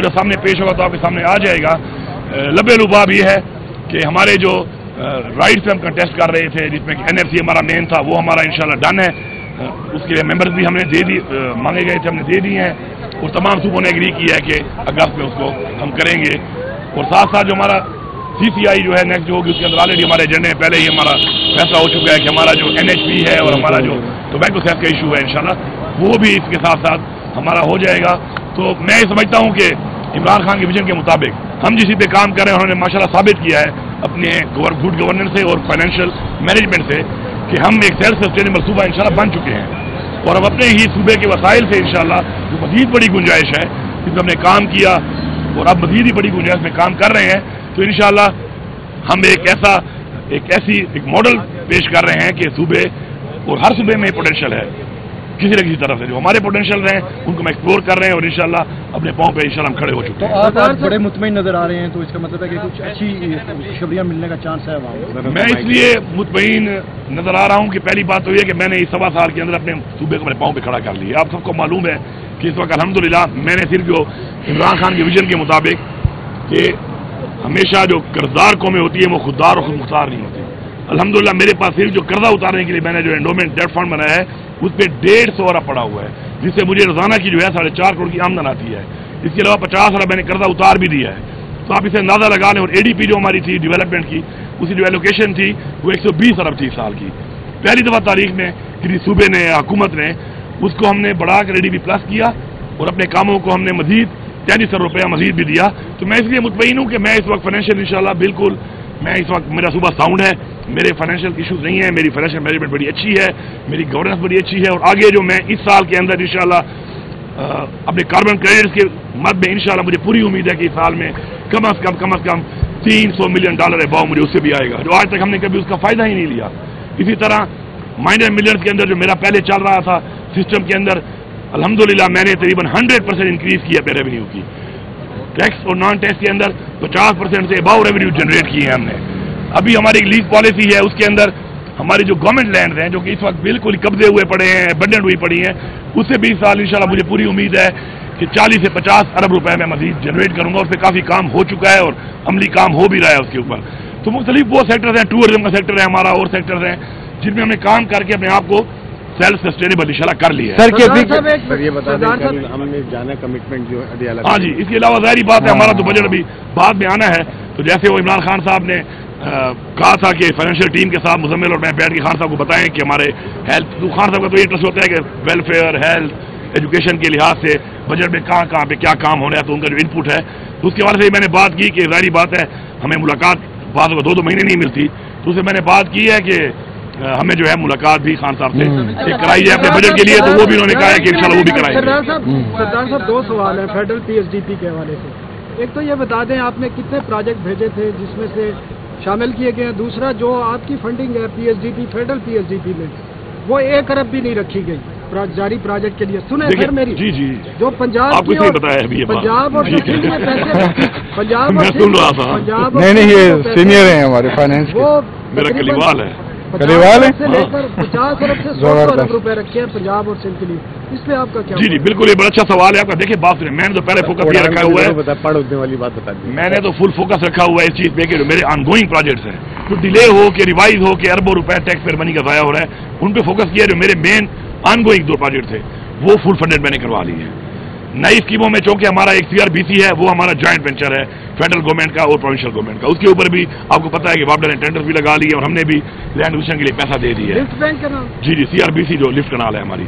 जब सामने पेश होगा तो आपके सामने आ जाएगा। लबे लुबाब ये है कि हमारे जो राइट्स पे हम कंटेस्ट कर रहे थे, जिसमें कि NFC हमारा मेन था, वो हमारा इंशाल्लाह डन है। उसके लिए मेंबर्स भी हमने दे दी, मांगे गए थे, हमने दे दिए हैं और तमाम सूबों ने एग्री किया है कि अगस्त में उसको हम करेंगे। और साथ साथ जो हमारा CCI जो है नेक्स्ट जो होगी, उसके अंदर ऑलरेडी हमारे एजेंडे में पहले ही हमारा फैसला हो चुका है कि हमारा जो NHP है और हमारा जो टोबैको सेस का इशू है इंशाल्लाह वो भी इसके साथ साथ हमारा हो जाएगा। तो मैं ये समझता हूँ कि इमरान खान के विजन के मुताबिक हम जिस पे काम कर रहे हैं उन्होंने माशाल्लाह साबित किया है अपने गुड गवर्नेंस से और फाइनेंशियल मैनेजमेंट से कि हम एक सेल्फ सस्टेनेबल सूबा इंशाल्लाह बन चुके हैं। और अब अपने ही सूबे के वसाइल से इंशाल्लाह जो मजीद बड़ी गुंजाइश है जिसमें हमने काम किया और अब मजीद ही बड़ी गुंजाइश में काम कर रहे हैं, तो इंशाल्लाह हम एक मॉडल पेश कर रहे हैं कि सूबे और हर सूबे में पोटेंशियल है किसी न किसी तरफ से। जो हमारे पोटेंशियल हैं उनको हम एक्सप्लोर कर रहे हैं और इंशाल्लाह अपने पाँव पे इंशाल्लाह हम खड़े हो चुके हैं। तो आप बड़े मुतमईन नजर आ रहे हैं, तो इसका मतलब है कि कुछ अच्छी खुशखबरियां मिलने का चांस है वहाँ? मैं इसलिए मुतमईन नजर आ रहा हूँ कि पहली बात तो ये कि मैंने इस 1.25 साल के अंदर अपने सूबे को अपने पाँव पे खड़ा कर लिया। आप सबको मालूम है कि इस वक्त अल्हम्दुलिल्लाह मैंने सिर्फ जो इमरान खान के विजन के मुताबिक कि हमेशा जो कर्जदार कौमें होती है वो खुददार और खुद मुख्तार नहीं होती, अल्हम्दुलिल्लाह मेरे पास सिर्फ जो कर्जा उतारने के लिए मैंने जो एंडोमेंट डेट फंड बनाया है उस पर 150 अरब पड़ा हुआ है, जिससे मुझे रोजाना की जो है 4.5 करोड़ की आमदन आती है। इसके अलावा 50 अरब मैंने कर्जा उतार भी दिया है। तो आप इसे अंदाजा लगा लें। और ADP जो हमारी थी डेवलपमेंट की, उसकी जो एलोकेशन थी वो 120 अरब थी साल की। पहली दफा तारीख में किसी सूबे ने या हुकूमत ने उसको हमने बढ़ाकर ADP प्लस किया और अपने कामों को हमने मजीद 33 अरब रुपया मजीद भी दिया। तो मैं इसलिए मुतमईन हूँ कि मैं इस वक्त फाइनेंशियल इंशाल्लाह बिल्कुल, मैं इस वक्त मेरा सूबा साउंड है, मेरे फाइनेंशियल इश्यूज नहीं है, मेरी फाइनेंशियल मैनेजमेंट बड़ी अच्छी है, मेरी गवर्नेंस बड़ी अच्छी है। और आगे जो मैं इस साल के अंदर इंशाल्लाह अपने कार्बन क्रेडिट्स के मद में इंशाल्लाह मुझे पूरी उम्मीद है कि इस साल में कम अज कम $300 मिलियन अबाव मुझे उससे भी आएगा, जो आज तक हमने कभी उसका फायदा ही नहीं लिया। इसी तरह माइनर मिलियंस के अंदर जो मेरा पहले चल रहा था सिस्टम के अंदर, अल्हम्दुलिल्लाह मैंने तकरीबन 100% इंक्रीज किया अपने रेवेन्यू की। टैक्स और नॉन टैक्स के अंदर 50% से अबाव रेवेन्यू जनरेट किए हैं हमने। अभी हमारी एक लीज पॉलिसी है, उसके अंदर हमारी जो गवर्नमेंट लैंड हैं जो कि इस वक्त बिल्कुल कब्जे हुए पड़े हैं, एबंडेंट हुई पड़ी हैं, उससे भी इस साल इंशाल्लाह मुझे पूरी उम्मीद है कि 40 से 50 अरब रुपए में मजीद जनरेट करूंगा। उस पर काफ़ी काम हो चुका है और अमली काम हो भी रहा है उसके ऊपर। तो मुख्तलिफ वो सेक्टर्स हैं, टूरिज्म का सेक्टर है हमारा, और सेक्टर्स हैं जिनमें हमने काम करके अपने आप को सेल्फ सस्टेनेबल इंशाल्लाह कर लिया है। सर ये बता दें हमने जाना कमिटमेंट जो अडियाला। हाँ जी, इसके अलावा जाहिर बात है हमारा तो बजट अभी बाद में आना है। तो जैसे वो इमरान खान साहब ने कहा था कि फाइनेंशियल टीम के साथ मुजम्मिल और मैं बैठ के खान साहब को बताएं कि हमारे हेल्थ, तो खान साहब का तो ये इंटरेस्ट होता है कि वेलफेयर, हेल्थ, एजुकेशन के लिहाज से बजट में कहाँ पे क्या काम होना है, तो उनका जो इनपुट है तो उसके बारे से मैंने बात की कि जाहिर बात है हमें मुलाकात बाद में 2 महीने नहीं मिलती, तो उससे मैंने बात की है कि हमें जो है मुलाकात भी खान साहब से कराई है अपने बजट के लिए, तो वो भी उन्होंने कहा है कि इंशाल्लाह वो भी कराएंगे। सरदार साहब 2 सवाल हैं फेडरल PSDP के हवाले से। एक तो ये बता दें आपने कितने प्रोजेक्ट भेजे थे जिसमें से शामिल किए गए हैं, दूसरा जो आपकी फंडिंग है PSDP फेडरल PSDP में वो 1 अरब भी नहीं रखी गई जारी प्रोजेक्ट के लिए। सुने सर मेरी, जी जी, जो पंजाब आपको नहीं बताया अभी ये पंजाब और सिंध में पैसे, पंजाब मैं सुन रहा था। नहीं ये सीनियर हैं हमारे फाइनेंस, वो मेरा कलीवाल है, कलीवाल है से लेकर 50 अरब से 100 अरब रुपए रखे हैं पंजाब और सिंध के लिए। इस पे आपका क्या? जी जी बिल्कुल, ये बड़ा अच्छा सवाल है आपका। देखिए बात सुनिए, मैंने तो पहले फोकस ये रखा हुआ है, वाली बात बता दी, मैंने तो फुल फोकस रखा हुआ है इस चीज पे कि जो मेरे ऑनगोइंग प्रोजेक्ट्स हैं तो डिले हो के रिवाइज हो के अरबों रुपए टैक्स पेयर मनी का जाया हो रहा है, उन पे फोकस किया। जो मेरे मेन ऑनगोइंग 2 प्रोजेक्ट थे वो फुल फंडेड मैंने करवा ली है। नई स्कीमों में चूंकि हमारा एक CRBC है, वो हमारा जॉइंट वेंचर है फेडरल गवर्नमेंट का और प्रोविंशियल गवर्नमेंट का, उसके ऊपर भी आपको पता है कि वापडा ने टेंडर भी लगा लिए और हमने भी लैंड एक्विजिशन के लिए पैसा दे दिया है। जी जी, CRBC जो लिफ्ट कनाल है हमारी।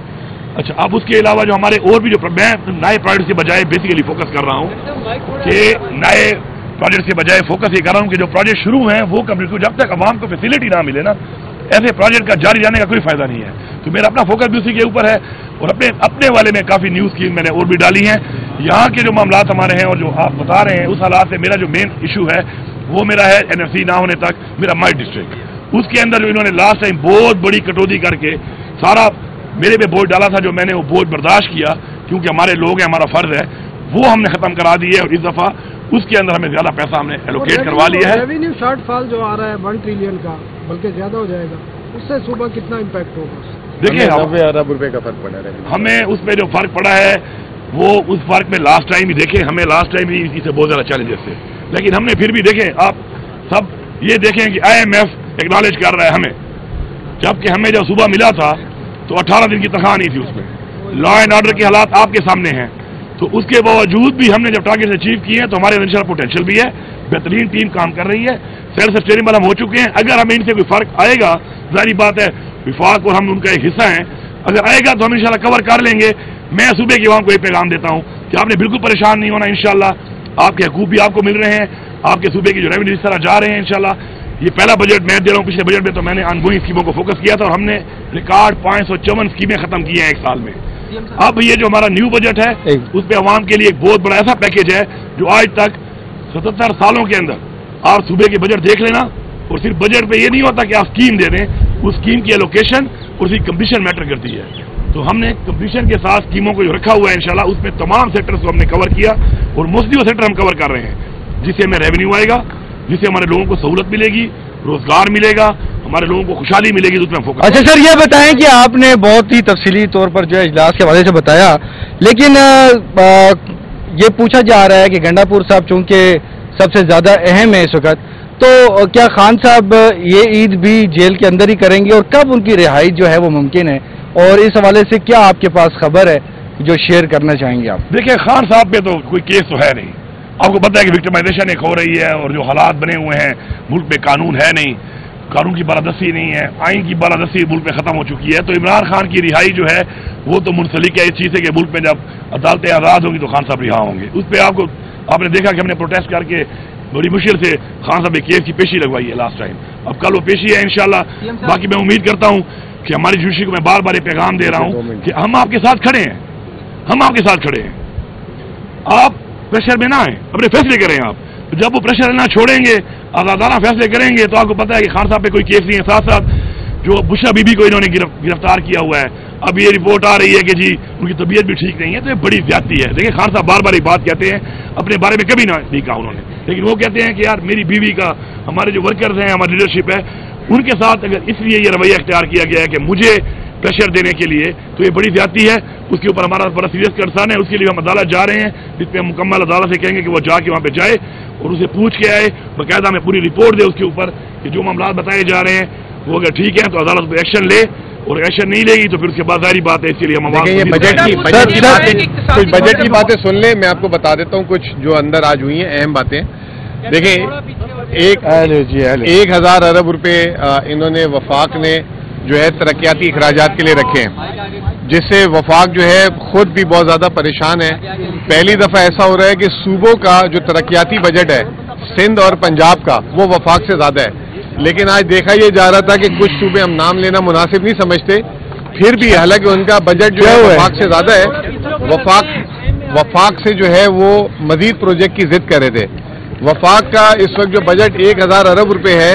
अच्छा, अब उसके अलावा जो हमारे और भी जो मैं नए प्रोजेक्ट के बजाय बेसिकली फोकस कर रहा हूँ कि नए प्रोजेक्ट के बजाय फोकस ये कर रहा हूँ कि जो प्रोजेक्ट शुरू हैं वो कंप्लीट, जब तक आवाम को फैसिलिटी ना मिले ना ऐसे प्रोजेक्ट का जारी जाने का कोई फायदा नहीं है। तो मेरा अपना फोकस भी उसी के ऊपर है और अपने वाले में काफ़ी न्यू स्कीम मैंने और भी डाली हैं। यहाँ के जो मामलात हमारे हैं और जो आप बता रहे हैं उस हालात से मेरा जो मेन इशू है वो मेरा है NFC ना होने तक मेरा माई डिस्ट्रिक्ट, उसके अंदर जो इन्होंने लास्ट टाइम बहुत बड़ी कटौती करके सारा मेरे पे बोझ डाला था, जो मैंने वो बोझ बर्दाश्त किया क्योंकि हमारे लोग हैं, हमारा फर्ज है, वो हमने खत्म करा दी है। और इस दफा उसके अंदर हमें ज्यादा पैसा हमने एलोकेट करवा लिया है। रेवेन्यू शॉर्टफॉल जो आ रहा है 1 ट्रिलियन का, बल्कि ज्यादा हो जाएगा, उससे सुबह कितना इम्पैक्ट होगा? देखिए 90 अरब रुपए का फर्क पड़ा है, हमें उस पर जो फर्क पड़ा है وہ اس فرق میں لاسٹ ٹائم ہی دیکھیں، ہمیں لاسٹ ٹائم ہی اسی سے بہت زیادہ چیلنجز تھے، لیکن ہم نے پھر بھی دیکھیں، آپ سب یہ دیکھیں کہ IMF ایکنالج کر رہا ہے ہمیں، جبکہ ہمیں جب صبح ملا تھا تو 18 دن کی تنخواہ نہیں تھی اس میں، لا اینڈ آرڈر کے حالات آپ کے سامنے ہیں، تو اس کے باوجود بھی ہم نے جب ٹارگیٹ اچیو کیے ہیں تو ہمارے انشاءاللہ پوٹینشیل بھی ہے، بہترین ٹیم کام کر رہی ہے، سیلف سسٹینیبل ہم ہو چکے ہیں، اگر ہمیں ان سے کوئی فرق آئے گا، ظاہری بات ہے وفاق اور ہم ان کا ایک حصہ ہیں، اگر آئے گا تو ہم انشاءاللہ کور کر لیں گے۔ میں صوبے کے عوام کو یہ پیغام دیتا ہوں کہ آپ نے بالکل پریشان نہیں ہونا، انشاءاللہ آپ کے حقوق بھی آپ کو مل رہے ہیں، آپ کے صوبے کی جو ریونیو اس طرح جا رہے ہیں انشاءاللہ۔ یہ پہلا بجٹ میں دے رہا ہوں، پچھلے بجٹ میں تو میں نے آن گوئنگ اسکیموں کو فوکس کیا تھا اور ہم نے ریکارڈ 554 اسکیمیں ختم کی ہیں ایک سال میں۔ اب یہ جو ہمارا نیو بجٹ ہے اس پہ عوام کے لیے ایک بہت بڑا ایسا پیکیج ہے جو آج تک 77 سالوں کے اندر آپ صوبے کے بجٹ دیکھ لینا، اور صرف بجٹ پہ یہ نہیں ہوتا کہ آپ اسکیم دے دیں، اس اسکیم کی ایلوکیشن اور اس کی کمپلیشن میٹر کرتی ہے، تو ہم نے کمپلیشن کے ساتھ اسکیموں کو جو رکھا ہوا ہے انشاءاللہ اس میں تمام سیکٹرز کو ہم نے کور کیا، اور موسٹلی وہ سیکٹر ہم کور کر رہے ہیں جس سے ہمیں ریونیو آئے گا، جس سے ہمارے لوگوں کو سہولت ملے گی، روزگار ملے گا، ہمارے لوگوں کو خوشحالی ملے گی، تو اس میں ہم فوکس۔ اچھا سر، یہ بتائیں کہ آپ نے بہت ہی تفصیلی طور پر جو ہے اجلاس کے حوالے سے بتایا، لیکن یہ پوچھا جا رہا ہے کہ گنڈا پور صاحب چونکہ سب سے زیادہ اہم ہے اس وقت، تو کیا خان صاحب یہ عید بھی جیل کے اندر ہی کریں گے، اور کب ان کی رہائی جو ہے وہ ممکن ہے، اور اس حوالے سے کیا آپ کے پاس خبر ہے جو شیئر کرنا چاہیں گے آپ؟ دیکھیں، خان صاحب پہ تو کوئی کیس تو ہے نہیں، آپ کو پتہ ہے کہ وکٹمائزیشن ایک ہو رہی ہے، اور جو حالات بنے ہوئے ہیں ملک میں قانون ہے نہیں، قانون کی بالادستی نہیں ہے، آئین کی بالادستی ملک میں ختم ہو چکی ہے، تو عمران خان کی رہائی جو ہے وہ تو منسلک ہے اس چیز سے کہ ملک میں جب عدالتیں آزاد ہوں گی تو خان صاحب رہا ہوں گے۔ اس پہ آپ نے دیکھا کہ ہم نے پروٹیسٹ کر کے بڑی مشکل سے خان صاحب کیس کی پیشی لگوائی ہے لاسٹ ٹائم، اب کل وہ پیشی ہے انشاءاللہ۔ باقی میں امید کرتا ہوں کہ ہماری جوڈیشری کو میں بار بار یہ پیغام دے رہا ہوں کہ ہم آپ کے ساتھ کھڑے ہیں، ہم آپ کے ساتھ کھڑے ہیں، آپ پریشر میں نہ آئیں، اپنے فیصلے کریں آپ، جب وہ پریشر نہ چھوڑیں گے، آزادانہ فیصلے کریں گے، تو آپ کو پتہ ہے کہ خان صاحب پہ کوئی کیس نہیں ہے۔ ساتھ ساتھ جو بشرا بی بی کو انہوں نے گرفتار کیا ہوا ہے، اب یہ رپورٹ آ رہی ہے کہ جی ان کی طبیعت بھی ٹھیک نہیں ہے، تو یہ بڑی زیادتی ہے۔ دیکھیں، خان صاحب بار بار ایک بات کہتے ہیں، اپنے بارے میں کبھی نہیں کہا انہوں نے، لیکن وہ کہتے ہیں کہ یار میری بیوی کا، ہمارے جو ورکرز ہیں، ہماری لیڈرشپ ہے، ان کے ساتھ اگر اس لیے یہ رویہ اختیار کیا گیا ہے کہ مجھے پریشر دینے کے لیے، تو یہ بڑی زیادتی ہے، اس کے اوپر ہمارا بڑا سیریس کنسرن ہے، اس کے لیے ہم عدالت جا رہے ہیں، جس پہ ہم مکمل عدالت سے کہیں گے کہ وہ جا کے وہاں پہ جائے اور اسے پوچھ کے آئے، باقاعدہ ہمیں پوری رپورٹ دے اس کے اوپر کہ جو معاملات بتائے جا رہے ہیں وہ اگر ٹھیک ہے تو عدالت پہ ایکشن لے، اور ایکشن نہیں لے گی تو پھر اس کے بعد ظاہری بات ہے، اس کے لیے ہم بجٹ کی باتیں سن لیں، میں آپ کو بتا دیتا ہوں کچھ جو اندر آج ہوئی ہیں اہم باتیں۔ دیکھیں، 1000 ارب روپے انہوں نے وفاق نے جو ہے ترقیاتی اخراجات کے لیے رکھے ہیں، جس سے وفاق جو ہے خود بھی بہت زیادہ پریشان ہے۔ پہلی دفعہ ایسا ہو رہا ہے کہ صوبوں کا جو ترقیاتی بجٹ ہے سندھ اور پنجاب کا وہ وفاق سے زیادہ ہے، لیکن آج دیکھا یہ جا رہا تھا کہ کچھ صوبے ہم نام لینا مناسب نہیں سمجھتے، پھر بھی حالانکہ ان کا بجٹ جو ہے وفاق سے زیادہ ہے، وفاق سے جو ہے وہ مزید پروجیکٹ کی ضد کر رہے تھے۔ وفاق کا اس وقت جو بجٹ 1000 ارب روپے ہے،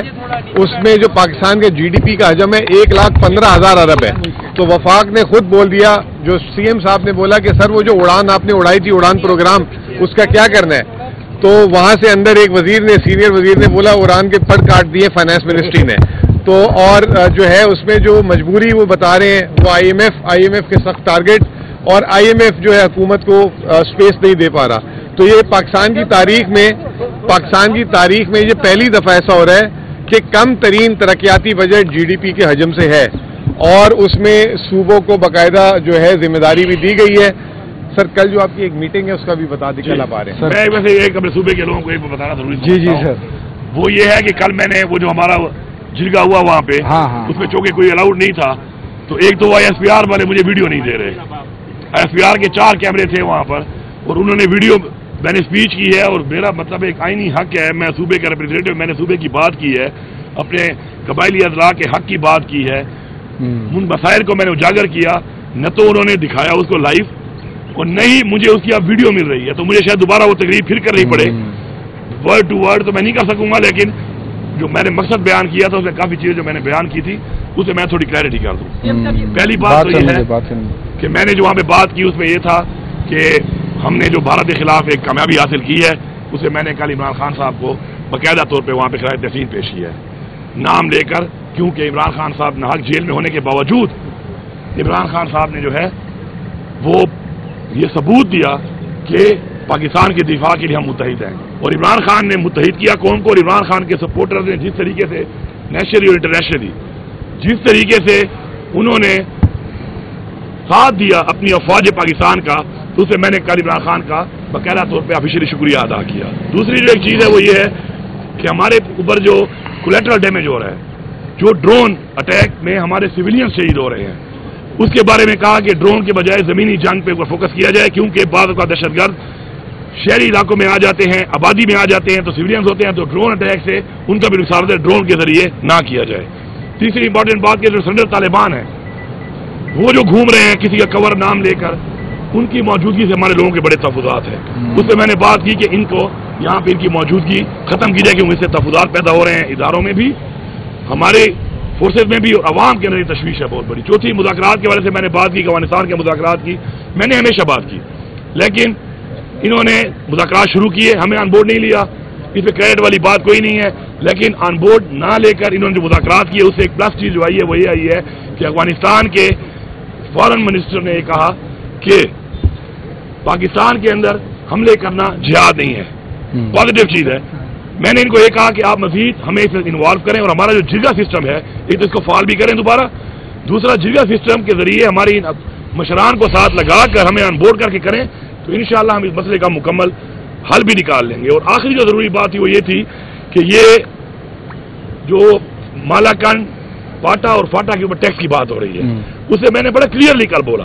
اس میں جو پاکستان کے GDP کا حجم ہے 1,15,000 ارب ہے، تو وفاق نے خود بول دیا، جو CM صاحب نے بولا کہ سر وہ جو اڑان آپ نے اڑائی تھی، اڑان پروگرام، اس کا کیا کرنا ہے؟ تو وہاں سے اندر ایک وزیر نے، سینئر وزیر نے بولا اڑان کے پڑ کاٹ دیے فائنانس منسٹری نے، تو اور جو ہے اس میں جو مجبوری وہ بتا رہے ہیں وہ IMF کے سخت ٹارگٹ، اور IMF جو ہے حکومت کو سپیس نہیں دے پا رہا، تو یہ پاکستان کی تاریخ میں یہ پہلی دفعہ ایسا ہو رہا ہے کہ کم ترین ترقیاتی بجٹ GDP کے حجم سے ہے، اور اس میں صوبوں کو باقاعدہ جو ہے ذمہ داری بھی دی گئی ہے۔ سر کل جو آپ کی ایک میٹنگ ہے اس کا بھی بتا دیں، کل آپ آ رہے ہیں؟ میں ویسے ایک اپنے صوبے کے لوگوں کو ایک بتانا ضروری جی سر، وہ یہ ہے کہ کل میں نے وہ جو ہمارا جرگا ہوا وہاں پہ، اس میں چونکہ کوئی الاؤڈ نہیں تھا، تو ایک تو وہ ISPR والے مجھے ویڈیو نہیں دے رہے، ISPR کے 4 کیمرے تھے وہاں پر، اور انہوں نے ویڈیو، میں نے اسپیچ کی ہے، اور میرا مطلب ایک آئینی حق ہے، میں صوبے کا ریپرزینٹیو، میں نے صوبے کی بات کی ہے، اپنے قبائلی اضلاع کے حق کی بات کی ہے، ان مسائل کو میں نے اجاگر کیا، نہ تو انہوں نے دکھایا اس کو لائیو، اور نہیں مجھے اس کی اب ویڈیو مل رہی ہے، تو مجھے شاید دوبارہ وہ تقریر پھر کرنی پڑے، ورڈ ٹو ورڈ تو میں نہیں کر سکوں گا، لیکن جو میں نے مقصد بیان کیا تھا اس میں کافی چیزیں جو میں نے بیان کی تھی اسے میں تھوڑی کلیئرٹی کر دوں۔ پہلی بات تو یہ ہے کہ میں نے جو وہاں پہ بات کی اس میں یہ تھا کہ ہم نے جو بھارت کے خلاف ایک کامیابی حاصل کی ہے، اسے میں نے کل عمران خان صاحب کو باقاعدہ طور پہ وہاں پہ خراج تحسین پیش کی ہے، نام لے کر، کیونکہ عمران خان صاحب ناحق جیل میں ہونے کے باوجود عمران خان صاحب نے جو ہے وہ ये सबूत दिया कि पाकिस्तान के दिफा के लिए हम मुत्तहिद हैं। और इमरान खान ने मुत्तहिद किया कौम को, और इमरान खान के सपोर्टर्स ने जिस तरीके से नेशनली और इंटरनेशनली जिस तरीके से उन्होंने साथ दिया अपनी अफवाज पाकिस्तान का, तो उसे मैंने कल इमरान खान का बाकायदा तौर पर ऑफिशियली शुक्रिया अदा किया। दूसरी जो एक चीज़ है वो ये है कि हमारे ऊपर जो कोलेटरल डैमेज हो रहा है, जो ड्रोन अटैक में हमारे सिविलियन शहीद हो रहे हैं, उसके बारे में कहा कि ड्रोन के बजाय ज़मीनी जंग पे फोकस किया जाए, क्योंकि बाद का दहशतगर्द शहरी इलाकों में आ जाते हैं, आबादी में आ जाते हैं, तो सिविलियंस होते हैं, तो ड्रोन अटैक से उनका भी नुकसान होता है, ड्रोन के जरिए ना किया जाए। तीसरी इंपॉर्टेंट बात कि जो सरेंडर तालिबान है वो जो घूम रहे हैं किसी का कवर नाम लेकर, उनकी मौजूदगी से हमारे लोगों के बड़े तहफ़्फ़ुज़ात हैं। उससे मैंने बात की कि इनको यहाँ पे इनकी मौजूदगी ख़त्म की जाए, क्योंकि इससे तहफ़्फ़ुज़ात पैदा हो रहे हैं इदारों में भी, हमारे फोर्सेज में भी, और अवाम के अंदर तशवीश है बहुत बड़ी। चौथी मुज़ाकरात के बारे से मैंने बात की, अफगानिस्तान के मुज़ाकरात की मैंने हमेशा बात की, लेकिन इन्होंने मुज़ाकरात शुरू किए, हमें ऑन बोर्ड नहीं लिया, इस पर क्रेडिट वाली बात कोई नहीं है, लेकिन ऑन बोर्ड ना लेकर इन्होंने जो मुज़ाकरात किए उससे एक प्लस चीज़ जो आई है वो ये आई है कि अफगानिस्तान के फॉरेन मिनिस्टर ने कहा कि पाकिस्तान के अंदर हमले करना जिहाद नहीं है, पॉजिटिव चीज़ है। मैंने इनको ये कहा कि आप मजीद हमें इसमें इन्वॉल्व करें, और हमारा जो जिरगा सिस्टम है एक तो इसको फाल भी करें दोबारा, दूसरा जिरगा सिस्टम के जरिए हमारी मशरान को साथ लगाकर हमें ऑन बोर्ड करके करें, तो इंशाअल्लाह हम इस मसले का मुकम्मल हल भी निकाल लेंगे। और आखिरी जो ज़रूरी बात थी वो ये थी कि ये जो मालाकंड, पाटा और फाटा के ऊपर टैक्स की बात हो रही है, उससे मैंने बड़ा क्लियरली कल बोला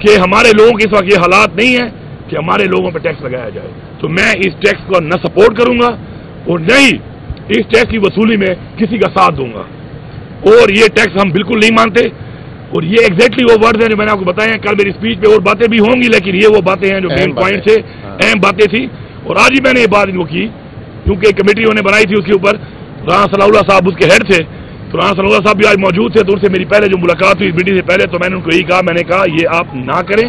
कि हमारे लोगों के इस वक्त ये हालात नहीं है कि हमारे लोगों पर टैक्स लगाया जाए, तो मैं इस टैक्स को न सपोर्ट करूंगा और न ही इस टैक्स की वसूली में किसी का साथ दूंगा, और ये टैक्स हम बिल्कुल नहीं मानते। और ये एग्जैक्टली वो वर्ड्स हैं जो मैंने आपको बताए हैं। कल मेरी स्पीच पे और बातें भी होंगी, लेकिन ये वो बातें हैं जो मेन पॉइंट थे, अहम बातें थी। और आज ही मैंने ये बात इनको की, क्योंकि कमेटी उन्होंने बनाई थी, उसके ऊपर राणा सलाउल्लाह साहब उसके हेड थे, तो राणा सलाउल्लाह साहब भी आज मौजूद थे, तो उनसे मेरी पहले जो मुलाकात हुई मीटिंग से पहले, तो मैंने उनको यही कहा, मैंने कहा ये आप ना करें,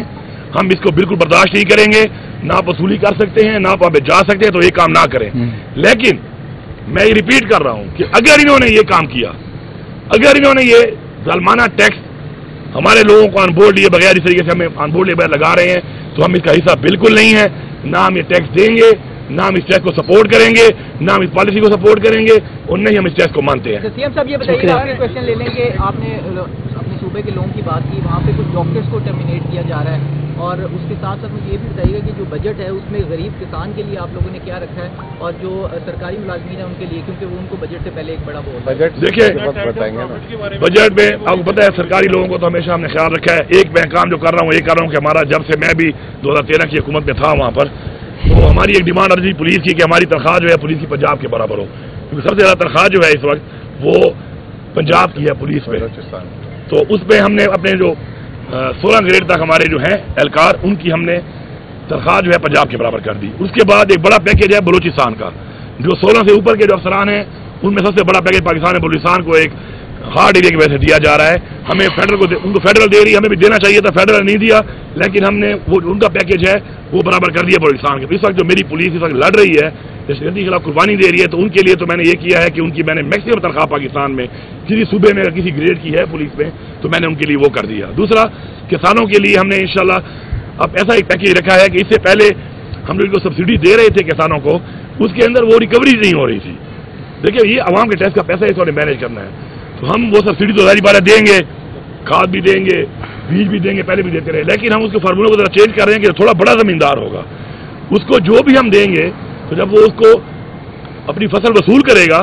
हम इसको बिल्कुल बर्दाश्त नहीं करेंगे, ना आप वसूली कर सकते हैं, ना आप वहाँ पे जा सकते हैं, तो ये काम ना करें। लेकिन मैं ये रिपीट कर रहा हूँ कि अगर इन्होंने ये काम किया, अगर इन्होंने ये ज़ालिमाना टैक्स हमारे लोगों को ऑन बोर्ड लिए बगैर, इस तरीके से हमें ऑन बोर्ड लिए बगैर लगा रहे हैं, तो हम इसका हिस्सा बिल्कुल नहीं है, ना हम ये टैक्स देंगे, ना हम इस टैक्स को सपोर्ट करेंगे, ना हम इस पॉलिसी को सपोर्ट करेंगे, और नहीं हम इस टैक्स को मानते हैं। सीएम साहब ये बताइए, आपके क्वेश्चन ले लेंगे, आपने अपने सूबे के लोगों की बात की, वहाँ पे कुछ डॉक्टर्स को टर्मिनेट किया जा रहा है, और उसके साथ साथ मुझे ये भी बताइएगा कि जो बजट है उसमें गरीब किसान के लिए आप लोगों ने क्या रखा है, और जो सरकारी मुलाजमीन है उनके लिए, क्योंकि वो उनको बजट से पहले एक बड़ा बजट देखिए, बताएंगे बजट में आपको पता है सरकारी लोगों को तो हमेशा हमने ख्याल रखा है। एक मैं काम जो कर रहा हूँ ये कर रहा हूँ कि हमारा, जब से मैं भी 2013 की हुकूमत में था वहाँ पर, तो हमारी एक डिमांड अर्जी पुलिस की कि हमारी तनख्वाह जो है पुलिस की पंजाब के बराबर हो, क्योंकि सबसे ज़्यादा तनख्वाह जो है इस वक्त वो पंजाब की है पुलिस में। तो उस पर हमने अपने जो 16 ग्रेड तक हमारे जो हैं एहलकार, उनकी हमने तनख्वाह जो है पंजाब के बराबर कर दी। उसके बाद एक बड़ा पैकेज है बलूचिस्तान का, जो 16 से ऊपर के जो अफसरान हैं उनमें सबसे बड़ा पैकेज पाकिस्तान ने बलूचिस्तान को एक हार्ड एरिया की वजह से दिया जा रहा है। हमें फेडरल को उनको फेडरल दे रही है, हमें भी देना चाहिए था, फेडरल नहीं दिया, लेकिन हमने वो उनका पैकेज है वो बराबर कर दिया बलूचिस्तान के। इस वक्त जो मेरी पुलिस इस वक्त लड़ रही है, दहशतगर्दी के खिलाफ कुर्बानी दे रही है, तो उनके लिए तो मैंने ये किया है कि उनकी मैंने मैक्सिमम तनख्वाह पाकिस्तान में किसी सूबे में किसी ग्रेड की है पुलिस में, तो मैंने उनके लिए वो कर दिया। दूसरा, किसानों के लिए हमने इंशाल्लाह अब ऐसा एक पैकेज रखा है कि इससे पहले हम लोग जो सब्सिडी दे रहे थे किसानों को, उसके अंदर वो रिकवरी नहीं हो रही थी। देखिए, ये अवाम के टैक्स का पैसा इसको मैनेज करना है, तो हम वो सब्सिडी तो जारी बात देंगे, खाद भी देंगे, बीज भी देंगे, पहले भी देते रहे, लेकिन हम उसके फार्मूले को जरा चेंज कर रहे हैं कि थोड़ा बड़ा जमींदार होगा, उसको जो भी हम देंगे, तो जब वो उसको अपनी फसल वसूल करेगा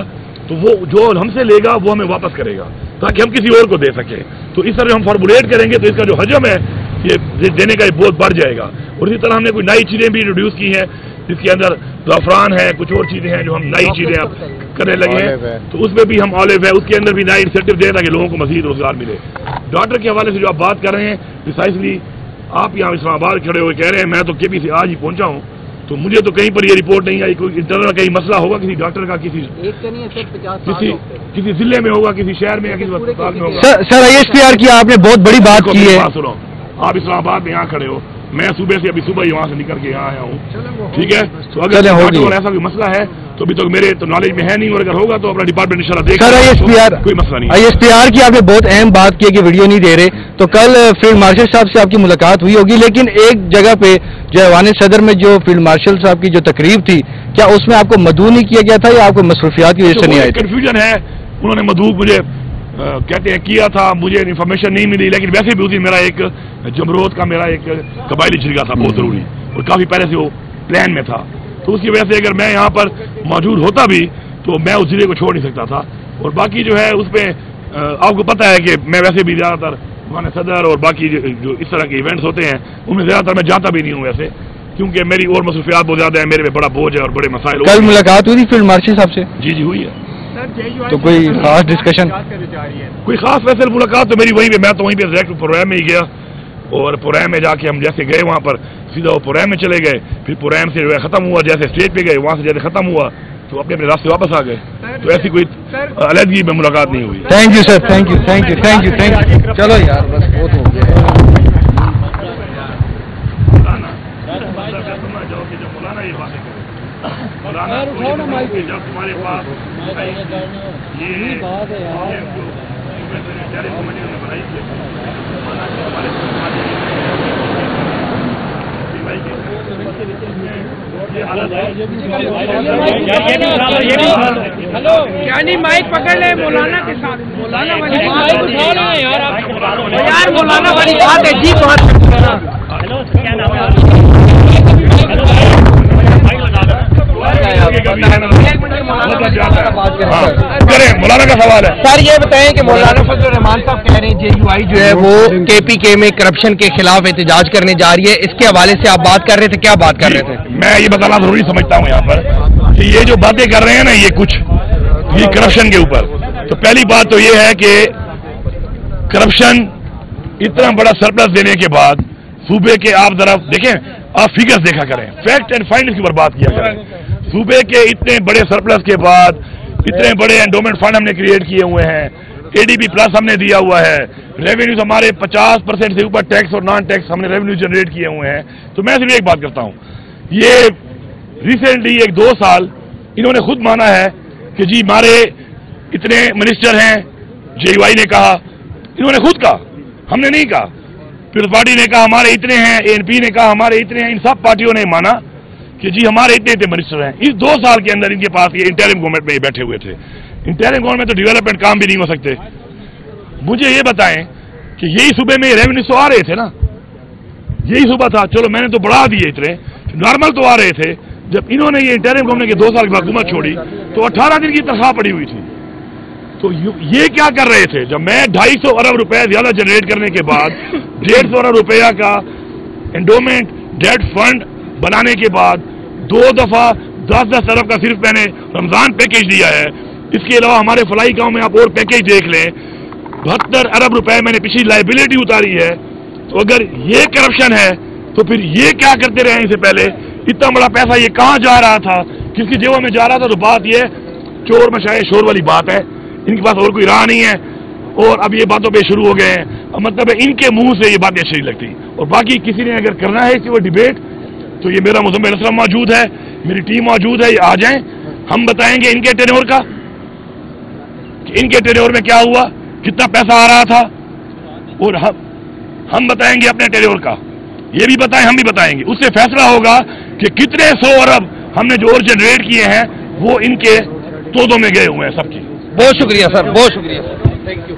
तो वो जो हमसे लेगा वो हमें वापस करेगा, ताकि हम किसी और को दे सकें। तो इस तरह हम फॉर्मुलेट करेंगे तो इसका जो हजम है ये देने का बहुत बढ़ जाएगा। और इसी तरह हमने कोई नई चीज़ें भी इंट्रोड्यूस की हैं, जिसके अंदर ज़ाफ़रान है, कुछ और चीज़ें हैं जो हम नई चीज़ें अब करने लगे हैं, तो उसमें भी हम ऑलिव है, उसके अंदर भी नए इंसेंटिव दें ताकि लोगों को मज़ीद रोजगार मिले। डॉक्टर के हवाले से जो आप बात कर रहे हैं, प्रिसाइसली आप यहाँ इस्लामाबाद खड़े हुए कह रहे हैं, मैं तो KPC आज ही पहुँचा हूँ, तो मुझे तो कहीं पर ये रिपोर्ट नहीं आई, कोई इंटरनल कहीं मसला होगा किसी डॉक्टर का, किसी जिले में होगा, किसी शहर में या किसी अस्पताल में होगा। सर ISPR की आपने बहुत बड़ी बात की है। सुनो, आप इस्लामाबाद में यहाँ खड़े हो, मैं सुबह से अभी सुबह ही वहाँ से निकल के यहाँ आया हूँ, ठीक है। तो अगर ऐसा कोई मसला है तो अभी तक मेरे तो नॉलेज में है नहीं, और अगर होगा तो अपना डिपार्टमेंट इंशाल्लाह देखेगा। सर ISPR कोई मसला नहीं। ISPR की आपने बहुत अहम बात की है कि वीडियो नहीं दे रहे, تو کل فیلڈ مارشل صاحب سے آپ کی ملاقات ہوئی ہوگی، لیکن ایک جگہ پہ جو ایوان صدر میں جو فیلڈ مارشل صاحب کی جو تقریب تھی، کیا اس میں آپ کو مدعو نہیں کیا گیا تھا یا آپ کو مصروفیات کی وجہ سے نہیں آئی؟ کنفیوژن ہے، انہوں نے مدعو مجھے کہتے ہیں کیا تھا، مجھے انفارمیشن نہیں ملی، لیکن ویسے بھی اسی میرا ایک جمرود کا میرا ایک قبائلی جرگہ تھا بہت ضروری، اور کافی پہلے سے وہ پلان میں تھا، تو اس کی وجہ سے اگر میں یہاں پر موجود ہوتا بھی تو میں اس ضلع کو چھوڑ نہیں سکتا تھا. اور باقی جو ہے اس میں آپ کو پتہ ہے کہ میں ویسے بھی زیادہ تر ایوان صدر اور باقی جو اس طرح کے ایونٹس ہوتے ہیں ان میں زیادہ تر میں جاتا بھی نہیں ہوں ویسے، کیونکہ میری اور مصروفیات بہت زیادہ ہیں، میرے پہ بڑا بوجھ ہے اور بڑے مسائل. کل ملاقات ہوئی تھی فیلڈ مارشل صاحب سے؟ جی ہوئی ہے. تو کوئی خاص ڈسکشن؟ کوئی خاص ویسے ملاقات تو میری وہیں پہ، میں تو وہیں پہ ڈائریکٹ پروگرام میں ہی گیا، اور پروگرام میں جا کے ہم جیسے گئے وہاں پر سیدھا وہ پروگرام میں چلے گئے، پھر پروگرام سے جو ہے ختم ہوا، جیسے اسٹیج پہ گئے وہاں سے جیسے ختم ہوا تو اپنے اپنے راستے واپس آ گئے. تو ایسی کوئی علیحدگی میں ملاقات نہیں ہوئی. Thank you sir, thank you thank you thank you thank you. چلو یار بس بہت ہو گیا. جب تمہارے پاس یعنی مائک پکڑ لے مولانا کے ساتھ، مولانا والی یار مولانا والی بات ہے جی. مولانا کا سوال ہے سر، یہ بتائیں کہ مولانا فضل الرحمان صاحب کہہ رہے ہیں JUI جو ہے وہ KPK میں کرپشن کے خلاف احتجاج کرنے جا رہی ہے، اس کے حوالے سے آپ بات کر رہے تھے، کیا بات کر رہے تھے؟ میں یہ بتانا ضروری سمجھتا ہوں یہاں پر کہ یہ جو باتیں کر رہے ہیں نا یہ کچھ یہ کرپشن کے اوپر، تو پہلی بات تو یہ ہے کہ کرپشن اتنا بڑا سرپلس دینے کے بعد صوبے کے آپ ذرا دیکھیں، آپ فگرز دیکھا کریں، فیکٹ اینڈ فائنڈز کے اوپر بات کیا کریں. صوبے کے اتنے بڑے سرپلس کے بعد اتنے بڑے انڈومنٹ فنڈ ہم نے کریٹ کیے ہوئے ہیں، ADB پلس ہم نے دیا ہوا ہے، ریونیوز ہمارے 50% سے اوپر ٹیکس اور نان ٹیکس ہم نے ریونیو جنریٹ کیے ہوئے ہیں. تو میں صرف ایک بات کرتا ہوں، یہ ریسنٹلی 1-2 سال انہوں نے خود مانا ہے کہ جی ہمارے اتنے منسٹر ہیں، JUI نے کہا، انہوں نے خود کہا، ہم نے نہیں کہا. پیپلز پارٹی نے کہا ہمارے اتنے ہیں، ANP نے کہا ہمارے اتنے ہیں، ان سب پارٹیوں نے مانا کہ جی ہمارے اتنے منسٹر ہیں. اس 2 سال کے اندر ان کے پاس یہ انٹرم گورنمنٹ میں بیٹھے ہوئے تھے. انٹرم گورنمنٹ میں تو ڈیولپمنٹ کام بھی نہیں ہو سکتے. مجھے یہ بتائیں کہ یہی صوبے میں ریونیو تو آ رہے تھے نا، یہی صوبہ تھا، چلو میں نے تو بڑھا دیے اتنے، نارمل تو آ رہے تھے. جب انہوں نے یہ انٹرم گورنمنٹ کے 2 سال کے بعد حکومت چھوڑی تو 18 دن کی تنخواہ پڑی ہوئی تھی. تو یہ کیا کر رہے تھے؟ جب میں 250 ارب روپے زیادہ جنریٹ کرنے کے بعد 150 ارب روپیہ کا انڈومنٹ ڈیٹ فنڈ بنانے کے بعد 2 دفعہ 10 ارب کا صرف میں نے رمضان پیکیج دیا ہے. اس کے علاوہ ہمارے فلائی کام میں آپ اور پیکیج دیکھ لیں، 72 ارب روپے میں نے پچھلی لائبلٹی اتاری ہے. تو اگر یہ کرپشن ہے تو پھر یہ کیا کرتے رہے اس سے پہلے؟ اتنا بڑا پیسہ یہ کہاں جا رہا تھا، کس کی جیبوں میں جا رہا تھا؟ تو بات یہ چور مشائے شور والی بات ہے، ان کے پاس اور کوئی راہ نہیں ہے، اور اب یہ باتوں پہ شروع ہو گئے ہیں. مطلب ہے ان کے منہ سے یہ باتیں اچھی نہیں لگتی. اور باقی کسی نے اگر کرنا ہے اس کی وہ ڈیبیٹ تو یہ میرا مزمل اسلم موجود ہے، میری ٹیم موجود ہے، یہ آ جائیں، ہم بتائیں گے ان کے ٹینور کا کہ ان کے ٹینور میں کیا ہوا، کتنا پیسہ آ رہا تھا، اور ہم بتائیں گے اپنے ٹینور کا، یہ بھی بتائیں ہم بھی بتائیں گے. اس سے فیصلہ ہوگا کہ کتنے 100 ارب ہم نے جو اور جنریٹ کیے ہیں وہ ان کے تودوں میں گئے ہوئے ہیں سب کی. بہت شکریہ سر، بہت شکریہ سر، تھینک یو.